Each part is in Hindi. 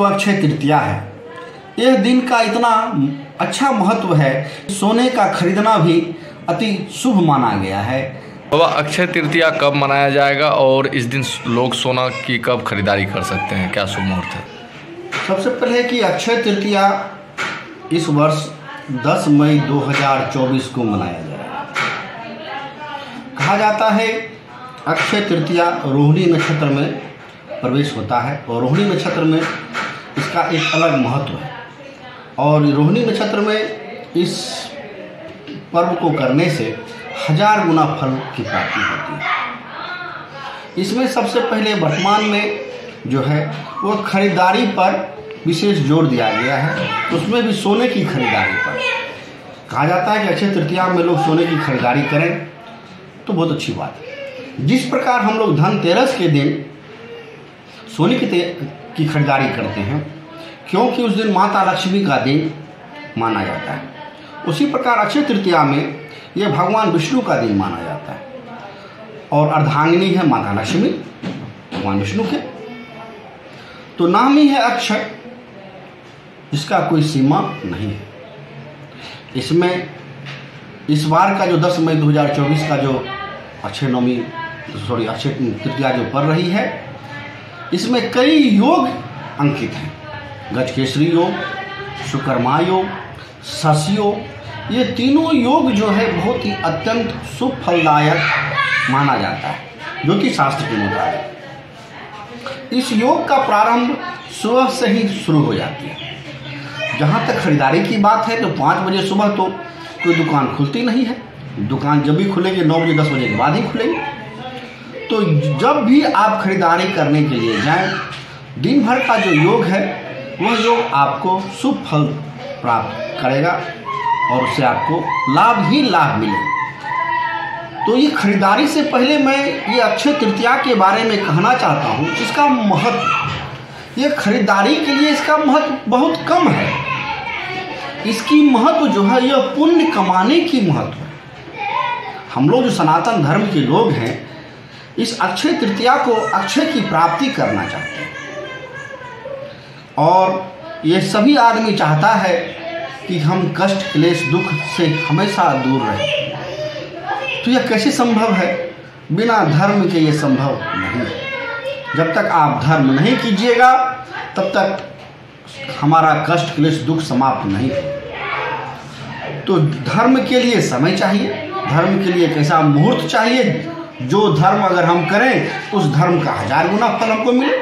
अक्षय तृतीया है। यह दिन का इतना अच्छा महत्व है, सोने का खरीदना भी अति शुभ माना गया है। बाबा, अक्षय तृतीया कब मनाया जाएगा और इस दिन लोग सोना की कब खरीदारी कर सकते हैं, क्या शुभ मुहूर्त है? सबसे पहले कि अक्षय तृतीया इस वर्ष 10 मई 2024 को मनाया जाएगा। कहा जाता है अक्षय तृतीया रोहिणी नक्षत्र में प्रवेश होता है और रोहिणी नक्षत्र में इसका एक अलग महत्व है और रोहिणी नक्षत्र में इस पर्व को करने से 1000 गुना फल की प्राप्ति होती है। इसमें सबसे पहले वर्तमान में जो है वो खरीदारी पर विशेष जोर दिया गया है, उसमें भी सोने की खरीदारी पर। कहा जाता है कि अक्षय तृतीया में लोग सोने की खरीदारी करें तो बहुत अच्छी बात है। जिस प्रकार हम लोग धनतेरस के दिन सोने की खरीदारी करते हैं क्योंकि उस दिन माता लक्ष्मी का दिन माना जाता है, उसी प्रकार अक्षय तृतीया में यह भगवान विष्णु का दिन माना जाता है और अर्धांगिनी है माता लक्ष्मी भगवान विष्णु के, तो नाम ही है अक्षय, इसका कोई सीमा नहीं है। इसमें इस बार का जो 10 मई 2024 का जो अक्षय तृतीया जो पड़ रही है, इसमें कई योग अंकित हैं। गजकेसरी योग, सुकर्मा योग, शश योग, ये तीनों योग जो है बहुत ही अत्यंत शुभ फलदायक माना जाता है ज्योतिष शास्त्र के मुताबिक। इस योग का प्रारंभ सुबह से ही शुरू हो जाती है। जहाँ तक खरीदारी की बात है तो 5 बजे सुबह तो कोई दुकान खुलती नहीं है, दुकान जब भी खुलेगी 9 बजे 10 बजे के बाद ही खुलेगी। तो जब भी आप खरीदारी करने के लिए जाएं, दिन भर का जो योग है वह योग आपको शुभ फल प्राप्त करेगा और उससे आपको लाभ ही लाभ मिलेगा। तो ये खरीदारी से पहले मैं ये अक्षय तृतीया के बारे में कहना चाहता हूँ। इसका महत्व, ये खरीदारी के लिए इसका महत्व बहुत कम है। इसकी महत्व जो है यह पुण्य कमाने की महत्व है। हम लोग जो सनातन धर्म के लोग हैं, इस अक्षय तृतीया को अक्षय की प्राप्ति करना चाहते हैं और ये सभी आदमी चाहता है कि हम कष्ट क्लेश दुख से हमेशा दूर रहें। तो यह कैसे संभव है? बिना धर्म के ये संभव नहीं है। जब तक आप धर्म नहीं कीजिएगा तब तक हमारा कष्ट क्लेश दुख समाप्त नहीं है। तो धर्म के लिए समय चाहिए, धर्म के लिए कैसा मुहूर्त चाहिए, जो धर्म अगर हम करें उस धर्म का 1000 गुना फल हमको मिले।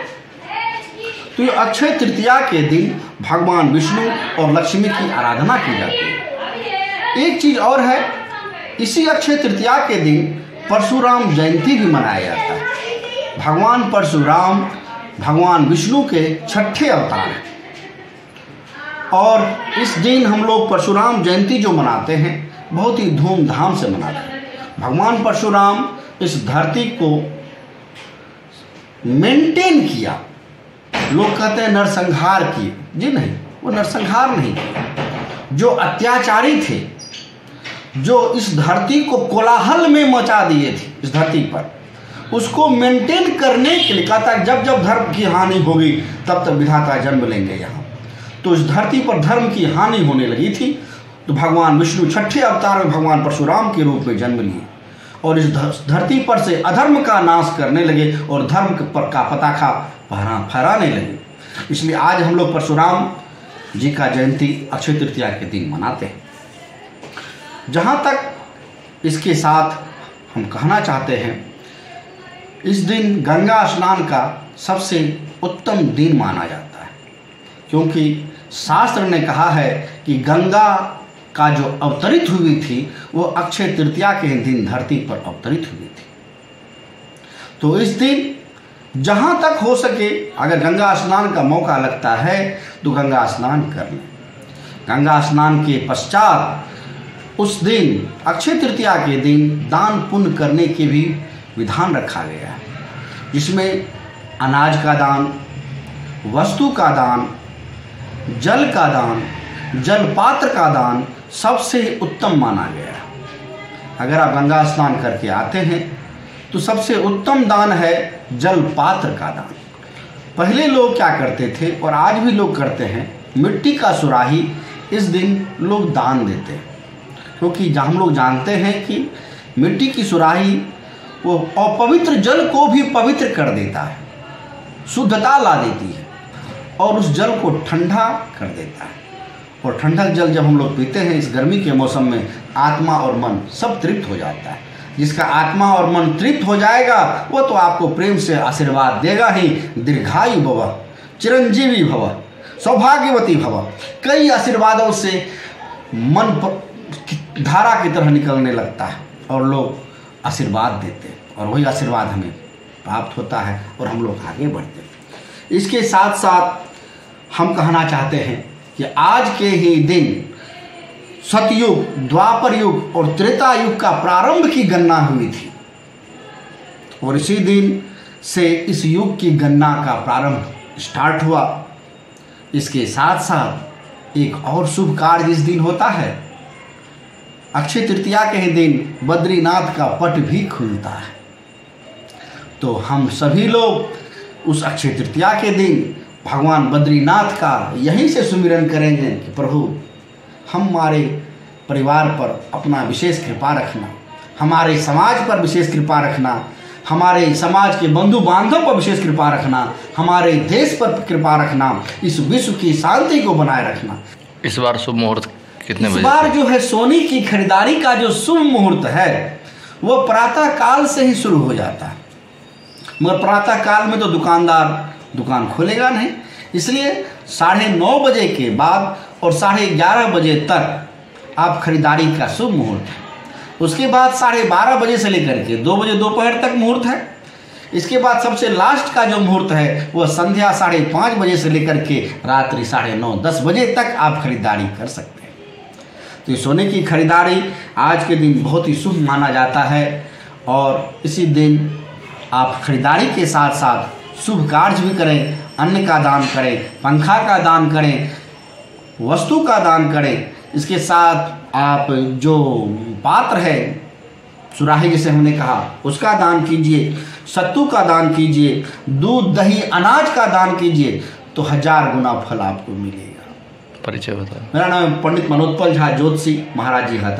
तो ये अक्षय तृतीया के दिन भगवान विष्णु और लक्ष्मी की आराधना की जाती है। एक चीज और है, इसी अक्षय तृतीया के दिन परशुराम जयंती भी मनाया जाता है। भगवान परशुराम भगवान विष्णु के 6ठे अवतार हैं और इस दिन हम लोग परशुराम जयंती जो मनाते हैं बहुत ही धूमधाम से मनाते हैं। भगवान परशुराम इस धरती को मेंटेन किया। लोग कहते हैं नरसंहार किए, जी नहीं, वो नरसंहार नहीं किया। जो अत्याचारी थे, जो इस धरती को कोलाहल में मचा दिए थे इस धरती पर, उसको मेंटेन करने के लिए कहता है जब जब धर्म की हानि होगी तब तक विधाता जन्म लेंगे यहाँ। तो इस धरती पर धर्म की हानि होने लगी थी तो भगवान विष्णु 6ठे अवतार में भगवान परशुराम के रूप में जन्म लिए और इस धरती पर से अधर्म का नाश करने लगे और धर्म का पताखा फहराने लगे। इसलिए आज हम लोग परशुराम जी का जयंती अक्षय तृतीया के दिन मनाते हैं। जहाँ तक इसके साथ हम कहना चाहते हैं, इस दिन गंगा स्नान का सबसे उत्तम दिन माना जाता है क्योंकि शास्त्र ने कहा है कि गंगा का जो अवतरित हुई थी वो अक्षय तृतीया के दिन धरती पर अवतरित हुई थी। तो इस दिन जहाँ तक हो सके अगर गंगा स्नान का मौका लगता है तो गंगा स्नान कर लें। गंगा स्नान के पश्चात उस दिन अक्षय तृतीया के दिन दान पुण्य करने के भी विधान रखा गया है, जिसमें अनाज का दान, वस्तु का दान, जल का दान, जल पात्र का दान सबसे उत्तम माना गया है। अगर आप गंगा स्नान करके आते हैं तो सबसे उत्तम दान है जल पात्र का दान। पहले लोग क्या करते थे और आज भी लोग करते हैं, मिट्टी का सुराही इस दिन लोग दान देते हैं, क्योंकि हम लोग जानते हैं कि मिट्टी की सुराही वो अपवित्र जल को भी पवित्र कर देता है, शुद्धता ला देती है और उस जल को ठंडा कर देता है। और ठंडा जल जब हम लोग पीते हैं इस गर्मी के मौसम में, आत्मा और मन सब तृप्त हो जाता है। जिसका आत्मा और मन तृप्त हो जाएगा वो तो आपको प्रेम से आशीर्वाद देगा ही, दीर्घायु भव, चिरंजीवी भव, सौभाग्यवती भव, कई आशीर्वादों से मन धारा की तरह निकलने लगता है और लोग आशीर्वाद देते हैं और वही आशीर्वाद हमें प्राप्त होता है और हम लोग आगे बढ़ते हैं। इसके साथ साथ हम कहना चाहते हैं कि आज के ही दिन सतयुग, द्वापर युग और त्रेता युग का प्रारंभ की गणना हुई थी और इसी दिन से इस युग की गणना का प्रारंभ स्टार्ट हुआ। इसके साथ साथ एक और शुभ कार्य इस दिन होता है। अक्षय तृतीया के ही दिन बद्रीनाथ का पट भी खुलता है। तो हम सभी लोग उस अक्षय तृतीया के दिन भगवान बद्रीनाथ का यहीं से सुमिरन करेंगे कि प्रभु हमारे परिवार पर अपना विशेष कृपा रखना, हमारे समाज पर विशेष कृपा रखना, हमारे समाज के बंधु बांधव पर विशेष कृपा रखना, हमारे देश पर कृपा रखना, इस विश्व की शांति को बनाए रखना। इस बार शुभ मुहूर्त कितने बजे? इस बार जो है सोने की खरीदारी का जो शुभ मुहूर्त है वो प्रातः काल से ही शुरू हो जाता है, मगर प्रातः काल में तो दुकानदार दुकान खोलेगा नहीं, इसलिए 9:30 बजे के बाद और 11:30 बजे तक आप खरीदारी का शुभ मुहूर्त है। उसके बाद 12:30 बजे से लेकर के 2 बजे दोपहर तक मुहूर्त है। इसके बाद सबसे लास्ट का जो मुहूर्त है वह संध्या 5:30 बजे से लेकर के रात्रि 9:30-10 बजे तक आप खरीदारी कर सकते हैं। तो सोने की खरीदारी आज के दिन बहुत ही शुभ माना जाता है और इसी दिन आप खरीदारी के साथ साथ शुभ कार्य भी करें, अन्न का दान करें, पंखा का दान करें, वस्तु का दान करें। इसके साथ आप जो पात्र है सुराही जैसे हमने कहा उसका दान कीजिए, सत्तू का दान कीजिए, दूध दही अनाज का दान कीजिए, तो 1000 गुना फल आपको मिलेगा। परिचय बताओ। मेरा नाम पंडित मनोत्पल झा, ज्योतिषी, महाराज जी हाथा।